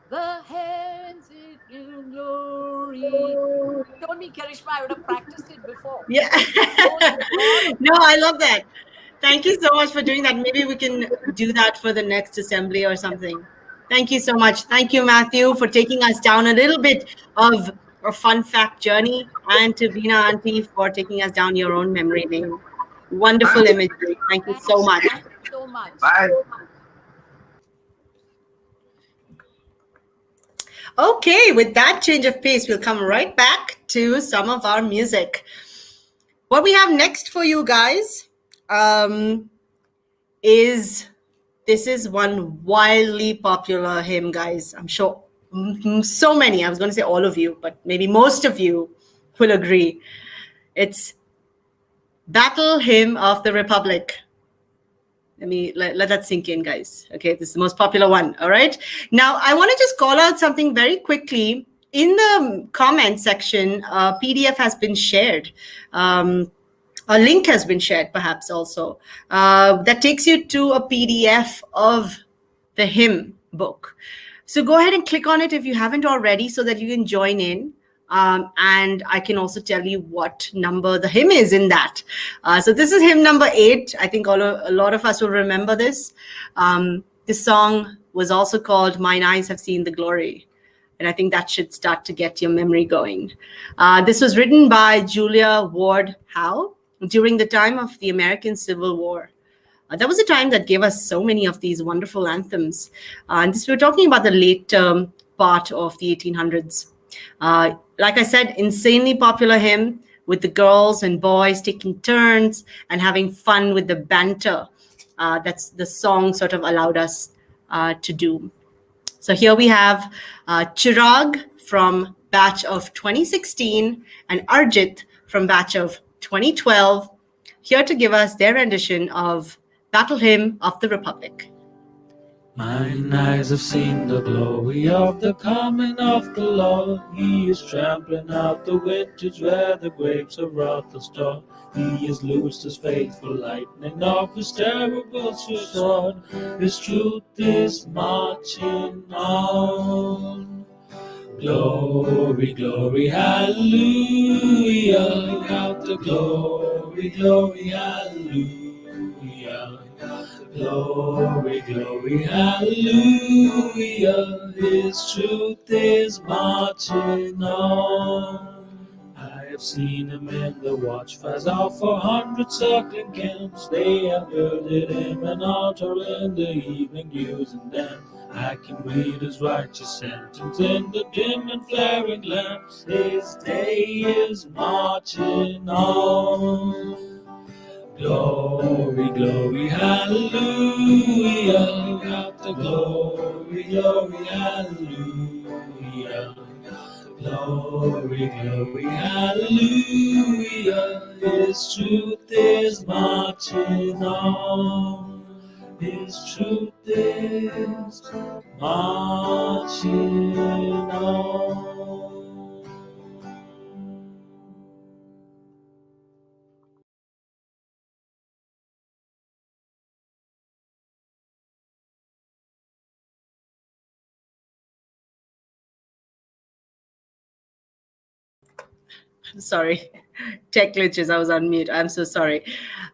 The hands in glory. You told me, Karishma, I would have practiced it before. Yeah. No, I love that. Thank you so much for doing that. Maybe we can do that for the next assembly or something. Thank you so much. Thank you, Matthew, for taking us down a little bit of a fun fact journey, and to Veena Auntie for taking us down your own memory lane. Wonderful imagery. Thank you so much. Thank you so much. Bye. Okay, with that change of pace, we'll come right back to some of our music. What we have next for you guys is one wildly popular hymn, guys. I'm sure so many, I was going to say all of you, but maybe most of you will agree. It's Battle Hymn of the Republic. Let that sink in, guys. Okay, this is the most popular one. All right. Now, I want to just call out something very quickly. In the comment section, a PDF has been shared. A link has been shared, perhaps also, that takes you to a PDF of the hymn book. So go ahead and click on it if you haven't already, so that you can join in. And I can also tell you what number the hymn is in that. So this is hymn number 8. I think a lot of us will remember this. This song was also called Mine Eyes Have Seen the Glory. And I think that should start to get your memory going. This was written by Julia Ward Howe during the time of the American Civil War. That was a time that gave us so many of these wonderful anthems. And this, we're talking about the late part of the 1800s. Like I said, insanely popular hymn with the girls and boys taking turns and having fun with the banter. That's the song sort of allowed us to do. So here we have Chirag from batch of 2016 and Arjit from batch of 2012, here to give us their rendition of Battle Hymn of the Republic. Mine eyes have seen the glory of the coming of the Lord. He is trampling out the vintage where the grapes of wrath are stored. He has loosed his faithful lightning of his terrible sword. His truth is marching on. Glory, glory, hallelujah. Out the glory, glory, hallelujah. Glory, glory, hallelujah. His truth is marching on. I have seen him in the watchfires of 400 circling camps. They have builded him an altar in the evening dews, and then I can read his righteous sentence in the dim and flaring lamps. His day is marching on. Glory, glory, hallelujah. Got the glory, glory, hallelujah. Glory, glory, hallelujah. His truth is marching on. His truth is marching on. Sorry, tech glitches. I was on mute. I'm so sorry.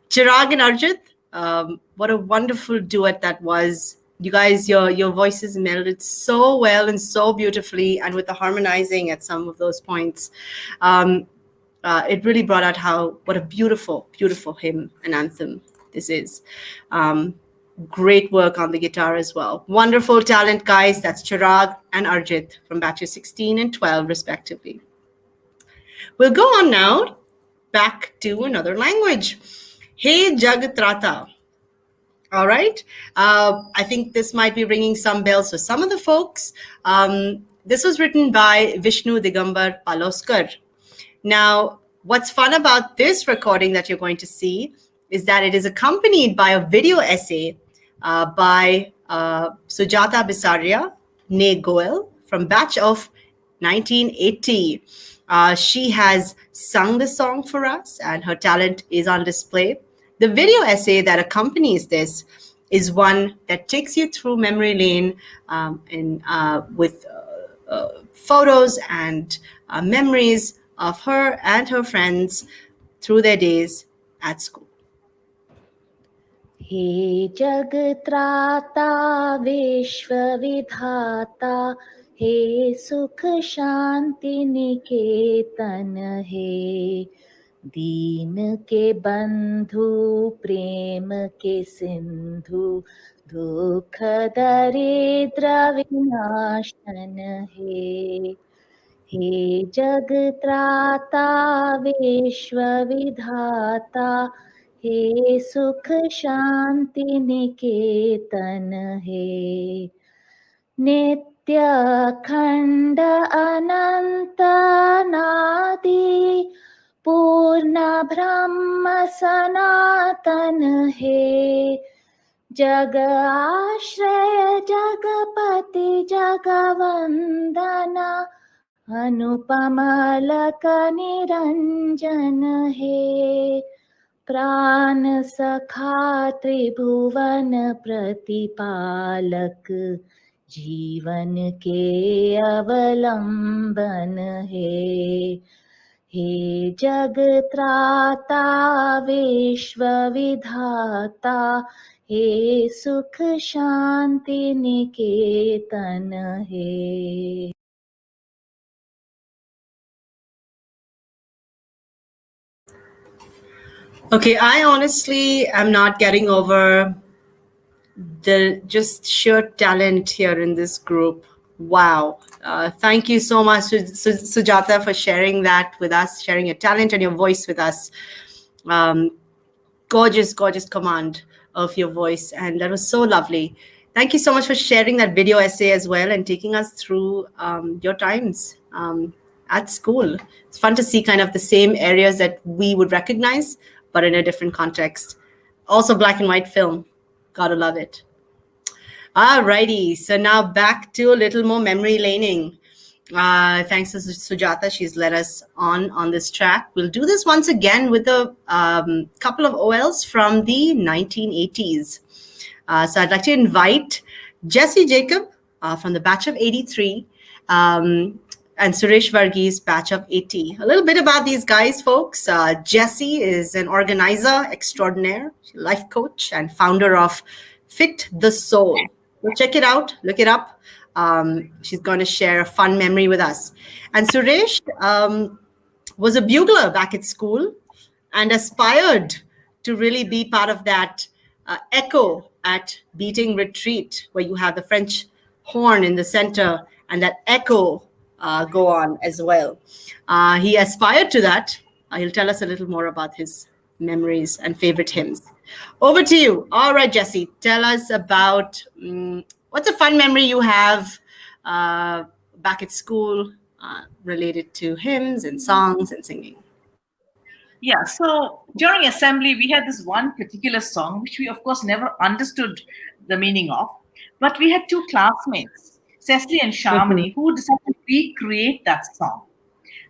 Chirag and Arjit, what a wonderful duet that was. You guys, your voices melded so well and so beautifully, and with the harmonizing at some of those points, it really brought out what a beautiful, beautiful hymn and anthem this is. Great work on the guitar as well. Wonderful talent, guys. That's Chirag and Arjit from batches 16 and 12, respectively. We'll go on now back to another language. Hey Jagatrata. All right. I think this might be ringing some bells for some of the folks. This was written by Vishnu Digambar Paloskar. Now, what's fun about this recording that you're going to see is that it is accompanied by a video essay by Sujata Bisaria, née Goel, from batch of 1980. She has sung the song for us, and her talent is on display. The video essay that accompanies this is one that takes you through memory lane with photos and memories of her and her friends through their days at school. हे जगत्राता विश्वविधाता हे सुख शांति निकेतन हे दीन के बंधु प्रेम के सिंधु दुख दरिद्र विनाशन हे जगत्राता विश्वविधाता हे सुख शांति निकेतन हे नित्य खंड अनंत अनादि पूर्ण ब्रह्म सनातन हे जग आश्रय जगपति जगवंदना अनुपमलक निरंजन हे प्राण सखा त्रिभुवन प्रतिपालक जीवन के अवलंबन हे जगत्राता विश्वविधाता हे सुख शांति निकेतन हे Okay, I honestly am not getting over the just sheer talent here in this group. Wow. Thank you so much, Sujata, for sharing that with us, sharing your talent and your voice with us. Gorgeous, gorgeous command of your voice. And that was so lovely. Thank you so much for sharing that video essay as well and taking us through your times at school. It's fun to see kind of the same areas that we would recognize, but in a different context. Also black and white film. Gotta love it. Alrighty, so now back to a little more memory laning. Thanks to Sujata, she's led us on this track. We'll do this once again with a couple of OLs from the 1980s. So I'd like to invite Jesse Jacob from the batch of 83 and Suresh Varghese, batch of 80. A little bit about these guys, folks. Jesse is an organizer extraordinaire, life coach, and founder of Fit the Soul. Go check it out, look it up. She's going to share a fun memory with us. And Suresh was a bugler back at school and aspired to really be part of that echo at Beating Retreat, where you have the French horn in the center and that echo go on as well. He aspired to that. He'll tell us a little more about his memories and favorite hymns. Over to you. All right, Jesse, tell us about what's a fun memory you have back at school related to hymns and songs and singing. Yeah, so during assembly, we had this one particular song, which we, of course, never understood the meaning of. But we had two classmates, Cecily and Shamini, who decided to recreate that song.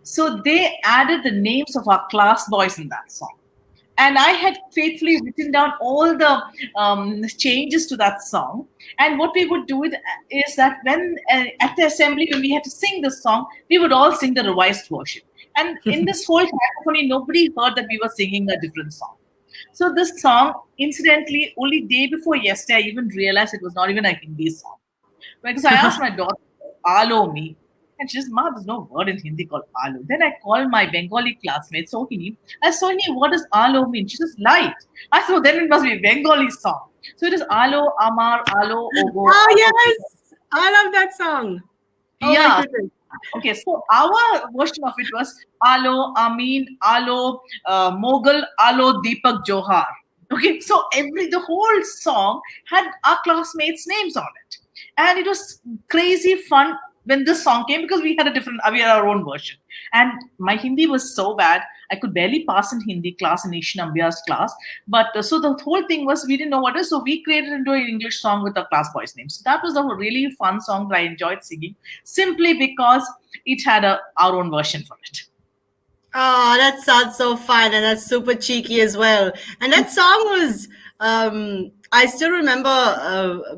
So they added the names of our class boys in that song. And I had faithfully written down all the changes to that song. And what we would do is that when at the assembly, when we had to sing the song, we would all sing the revised version. And in this whole cacophony, nobody heard that we were singing a different song. So this song, incidentally, only day before yesterday, I even realized it was not even a Hindi song. Because I asked my daughter, "Alo me." And she says, "Ma, there's no word in Hindi called alo." Then I called my Bengali classmate, Sohini. I said, "Sohini, what does alo mean?" She says, "Light." I said, "Well, then it must be a Bengali song." So it is alo, amar, alo, ogo. Oh, yes. I love that song. Oh, yeah. Okay, so our version of it was alo, Amin, alo, Mughal, alo, Deepak Johar. Okay, so the whole song had our classmates' names on it. And it was crazy fun when this song came because we had our own version. And my Hindi was so bad, I could barely pass in Hindi class in Ishan Ambiya's class. But so the whole thing was we didn't know what it is. So we created into an English song with our class boys' names. So that was a really fun song that I enjoyed singing simply because it had our own version for it. Oh, that sounds so fun, and that's super cheeky as well. And that song was, I still remember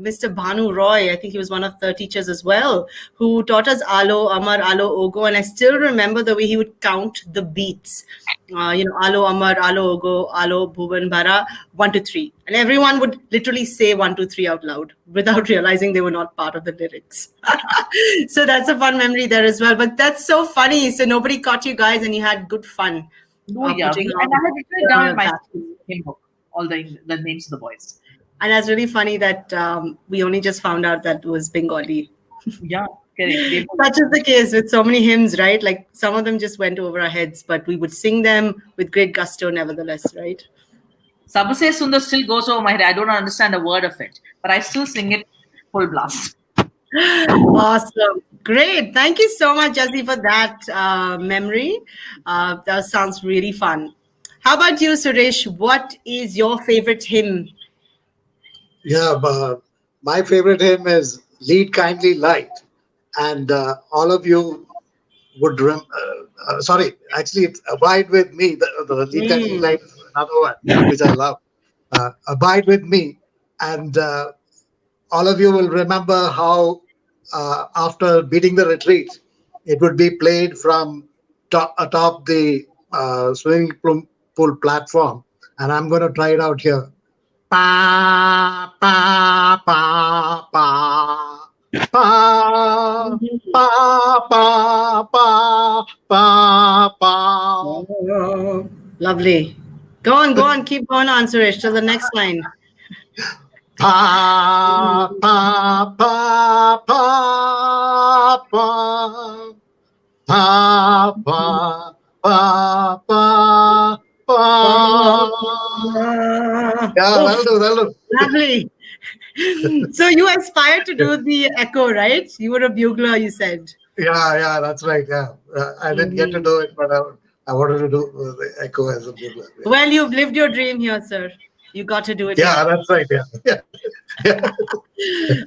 Mr. Bhanu Roy, I think he was one of the teachers as well, who taught us Alo, Amar, Alo, Ogo, and I still remember the way he would count the beats. Alo, Amar, Alo, Ogo, Alo, Bhuvan, Bara, 1, 2, 3. And everyone would literally say 1, 2, 3 out loud without realizing they were not part of the lyrics. So that's a fun memory there as well. But that's so funny. So nobody caught you guys and you had good fun. Oh, yeah. And I had written down in my hymn book all the names of the boys. And that's really funny that we only just found out that it was Bengali. Yeah, correct. Such is the case with so many hymns, right? Like some of them just went over our heads, but we would sing them with great gusto nevertheless, right? Sabse Sundar still goes over my head. I don't understand a word of it, but I still sing it full blast. Awesome. Great. Thank you so much, Jesse, for that memory. That sounds really fun. How about you, Suresh? What is your favorite hymn? Yeah, my favorite hymn is Lead Kindly Light. And all of you would actually it's Abide With Me. The Lead Kindly Light is another one, which I love. Abide With Me. And all of you will remember how after beating the retreat, it would be played from atop the swimming pool platform. And I'm going to try it out here. Pa pa pa pa pa pa pa pa pa pa. Lovely. Go on, keep going on, Suresh, till the next line. Pa pa pa pa pa pa pa pa pa. Yeah, that'll do. Lovely. So you aspired to do the echo, right? You were a bugler, you said. Yeah, that's right. Yeah, I didn't get to do it, but I wanted to do the echo as a bugler. Yeah. Well, you've lived your dream here, sir. You got to do it Yeah, here. that's right. Yeah.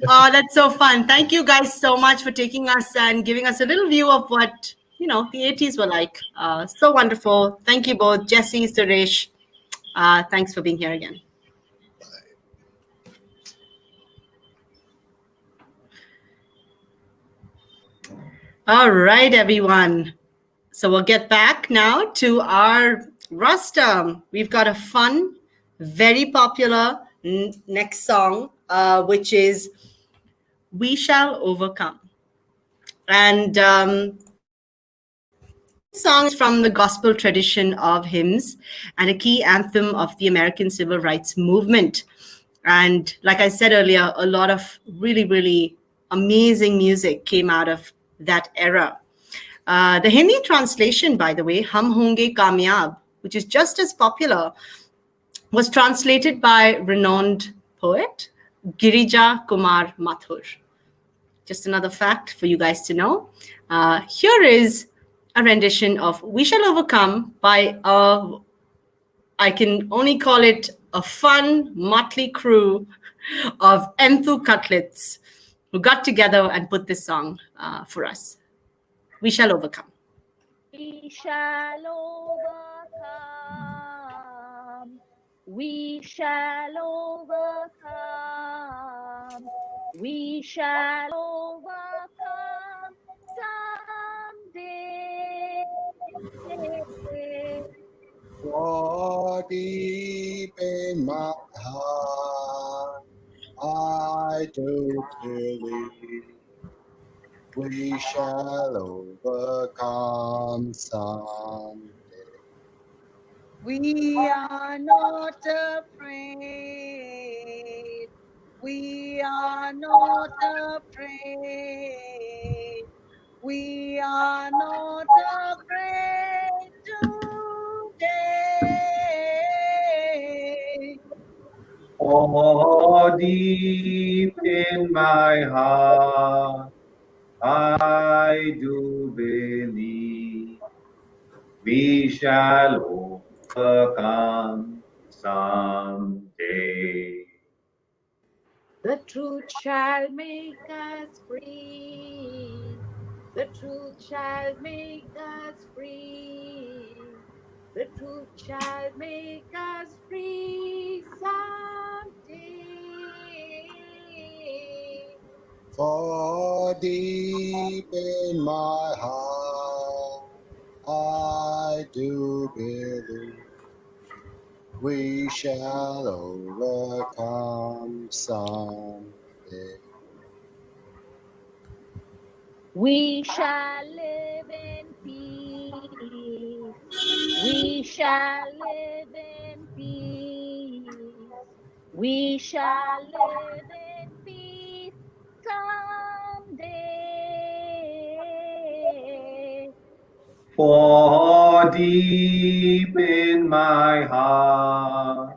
Oh, that's so fun. Thank you guys so much for taking us and giving us a little view of what, the 80s were like. So wonderful. Thank you both, Jesse, Suresh. Thanks for being here again. All right, everyone. So we'll get back now to our Rustam. We've got a fun, very popular next song, which is We Shall Overcome. And this song is from the gospel tradition of hymns and a key anthem of the American civil rights movement. And like I said earlier, a lot of really, really amazing music came out of that era. The Hindi translation, by the way, Hum Honge Kamyab, which is just as popular, was translated by renowned poet Girija Kumar Mathur. Just another fact for you guys to know. Here is a rendition of We Shall Overcome by I can only call it a fun, motley crew of Enthu Cutlets who got together and put this song for us. We Shall Overcome. We shall overcome. We shall overcome. We shall overcome someday. For deep in my heart, I do believe we shall overcome someday. We are not afraid. We are not afraid. We are not afraid today. For deep in my heart, I do believe we shall overcome someday. The truth shall make us free. The truth shall make us free. The truth shall make us free someday. For deep in my heart, I do believe we shall overcome someday. We shall live in peace. We shall live in peace. We shall live in peace someday. For deep in my heart,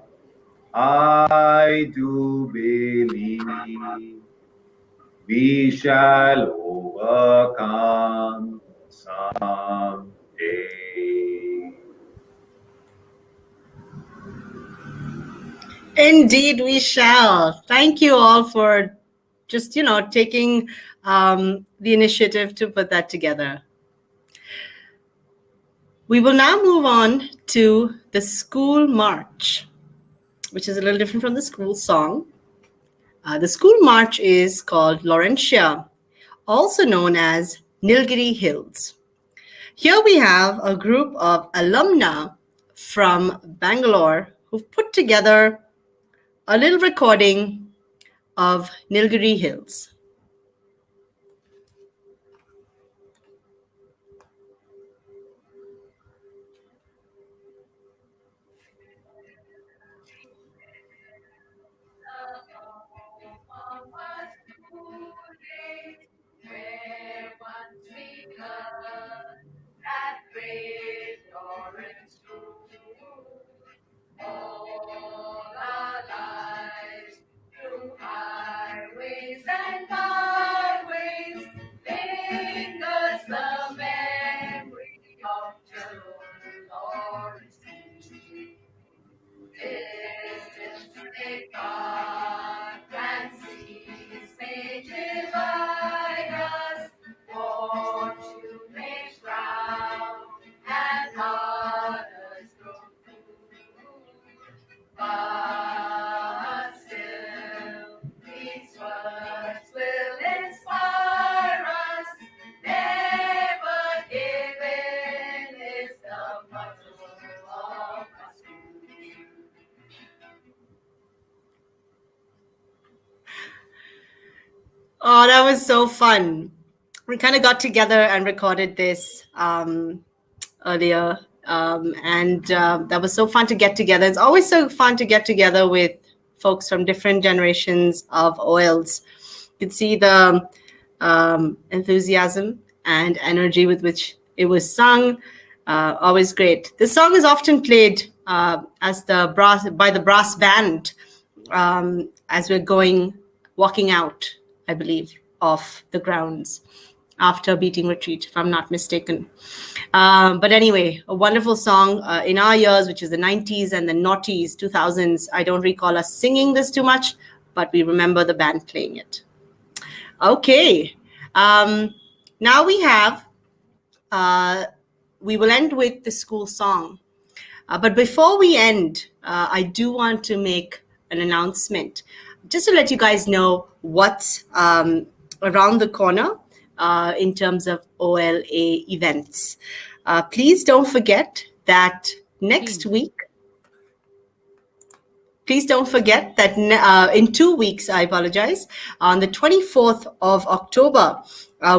I do believe we shall overcome someday. Indeed, we shall. Thank you all for just, taking the initiative to put that together. We will now move on to the school march, which is a little different from the school song. The school march is called Laurentia, also known as Nilgiri Hills. Here we have a group of alumni from Bangalore who've put together a little recording of Nilgiri Hills. Where once we learned at great Lawrence School, all our lives through highways and byways. Oh, that was so fun. We kind of got together and recorded this earlier. And that was so fun to get together. It's always so fun to get together with folks from different generations of oils. You could see the enthusiasm and energy with which it was sung. Always great. This song is often played as the brass band as we're walking out, I believe, of the grounds after beating retreat, if I'm not mistaken. But anyway, a wonderful song in our years, which is the 90s and the noughties, 2000s. I don't recall us singing this too much, but we remember the band playing it. Okay. Now we will end with the school song. But before we end, I do want to make an announcement just to let you guys know what's around the corner in terms of OLA events. Please don't forget that next week, in 2 weeks, I apologize, on the 24th of October,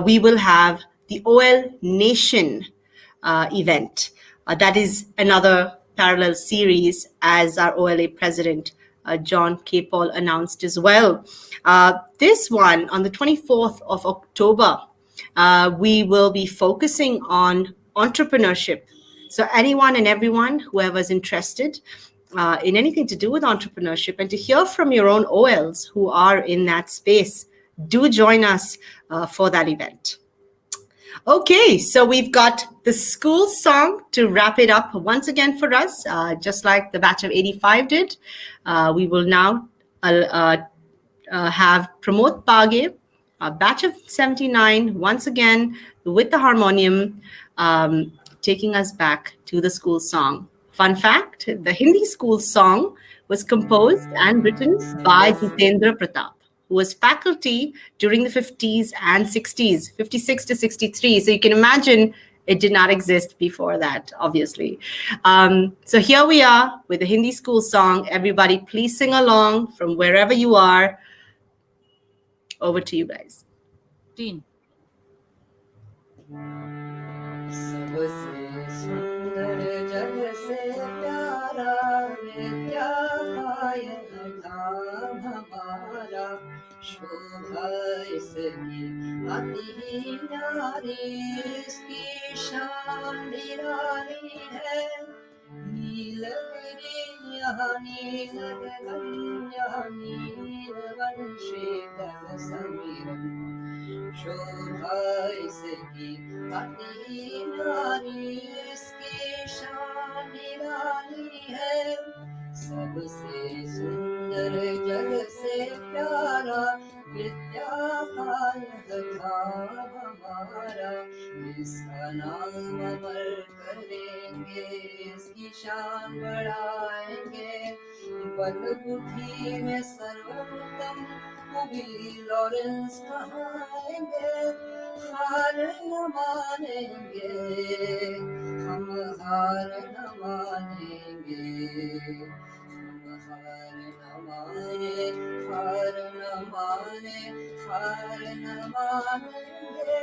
we will have the OL Nation event. That is another parallel series, as our OLA president, John K. Paul, announced as well. This one, on the 24th of October, we will be focusing on entrepreneurship. So anyone and everyone, whoever's interested in anything to do with entrepreneurship and to hear from your own OLs who are in that space, do join us for that event. Okay, so we've got the school song to wrap it up once again for us, just like the batch of 85 did. We will now have Pramod Page, batch of 79, once again with the harmonium, taking us back to the school song. Fun fact, the Hindi school song was composed and written by Jitendra Pratap, who was faculty during the 50s and 60s, 56 to 63. So you can imagine it did not exist before that, obviously. So here we are with the Hindi school song. Everybody, please sing along from wherever you are. Over to you guys. Teen. सबसे सुंदर जग से प्यारा विद्या कायन धाम हमारा शोभा इसकी अति ही न्यारी इसकी शान निराली है नीलगिरी यहाँ नीलगगन यहाँ नीलवन शीतल समीरन शोभा इसकी अति नारी इसकी शान निराली है सबसे सुंदर जग से प्यारा विद्या का यह धाम हमारा इसका नाम अमर करेंगे इसकी शान बढ़ाएंगे बलबुद्धि में सर्वोत्तम कवि लॉरेंस कहाएंगे हार न मानेंगे हम हार न मानेंगे हम हार न माने हार न माने हार न मानेंगे